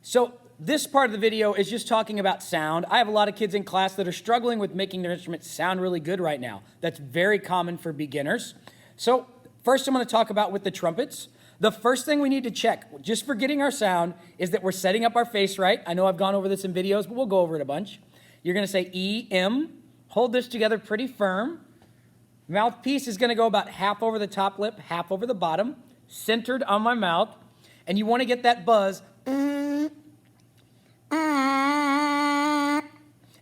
So this part of the video is just talking about sound. I have a lot of kids in class that are struggling with making their instruments sound really good right now. That's very common for beginners. So first I'm going to talk about with the trumpets. The first thing we need to check, just for getting our sound, is that we're setting up our face right. I know I've gone over this in videos, but we'll go over it a bunch. You're going to say E, M. Hold this together pretty firm. Mouthpiece is going to go about half over the top lip, half over the bottom, centered on my mouth. And you want to get that buzz.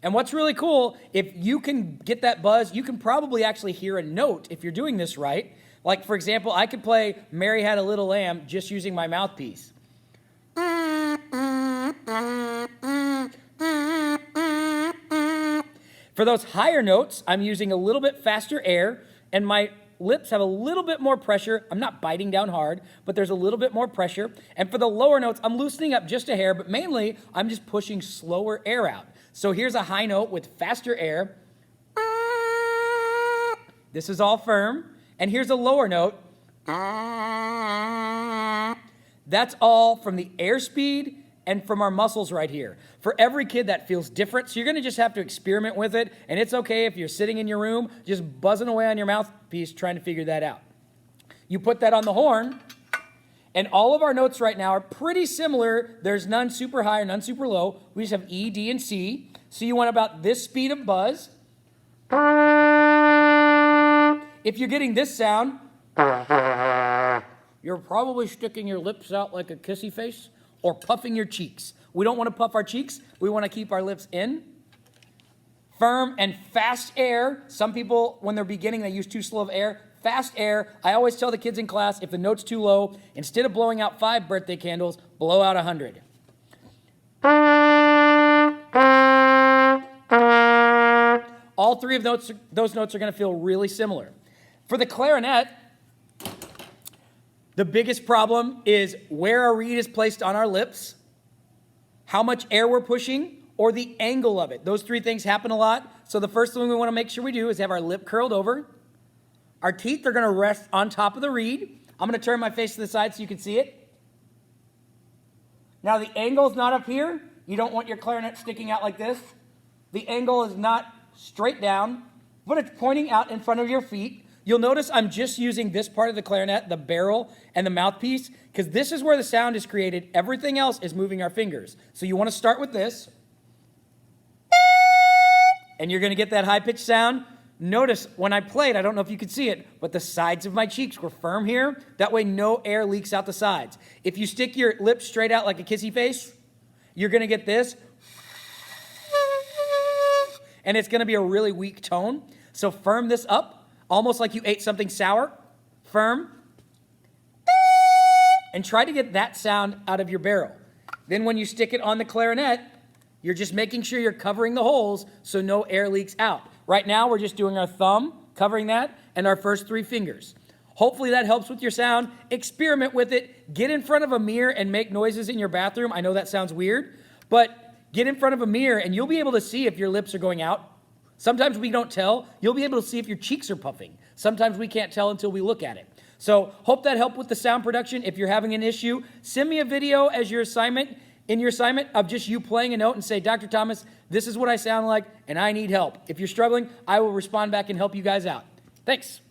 And what's really cool, if you can get that buzz, you can probably actually hear a note if you're doing this right. Like, for example, I could play Mary Had a Little Lamb just using my mouthpiece. For those higher notes, I'm using a little bit faster air, and my lips have a little bit more pressure. I'm not biting down hard, but there's a little bit more pressure. And for the lower notes, I'm loosening up just a hair, but mainly I'm just pushing slower air out. So here's a high note with faster air. This is all firm. And here's a lower note. That's all from the airspeed and from our muscles right here. For every kid, that feels different, so you're going to just have to experiment with it, and it's okay if you're sitting in your room just buzzing away on your mouthpiece trying to figure that out. You put that on the horn, and all of our notes right now are pretty similar. There's none super high or none super low. We just have E, D, and C. So you want about this speed of buzz. If you're getting this sound, you're probably sticking your lips out like a kissy face or puffing your cheeks. We don't want to puff our cheeks. We want to keep our lips in. Firm and fast air. Some people, when they're beginning, they use too slow of air. Fast air. I always tell the kids in class, if the note's too low, instead of blowing out 5 birthday candles, blow out 100. All three of those notes are going to feel really similar. For the clarinet, the biggest problem is where our reed is placed on our lips, how much air we're pushing, or the angle of it. Those three things happen a lot. So the first thing we want to make sure we do is have our lip curled over. Our teeth are going to rest on top of the reed. I'm going to turn my face to the side so you can see it. Now the angle is not up here. You don't want your clarinet sticking out like this. The angle is not straight down, but it's pointing out in front of your feet. You'll notice I'm just using this part of the clarinet, the barrel and the mouthpiece, because this is where the sound is created. Everything else is moving our fingers. So you want to start with this. And you're going to get that high-pitched sound. Notice when I played, I don't know if you could see it, but the sides of my cheeks were firm here. That way no air leaks out the sides. If you stick your lips straight out like a kissy face, you're going to get this. And it's going to be a really weak tone. So firm this up. Almost like you ate something sour, firm, and try to get that sound out of your barrel. Then when you stick it on the clarinet, you're just making sure you're covering the holes so no air leaks out. Right now, we're just doing our thumb, covering that, and our first 3 fingers. Hopefully that helps with your sound. Experiment with it. Get in front of a mirror and make noises in your bathroom. I know that sounds weird, but get in front of a mirror and you'll be able to see if your lips are going out. Sometimes we don't tell. You'll be able to see if your cheeks are puffing. Sometimes we can't tell until we look at it. So hope that helped with the sound production. If you're having an issue, send me a video as your assignment, of just you playing a note and say, Dr. Thomas, this is what I sound like and I need help. If you're struggling, I will respond back and help you guys out. Thanks.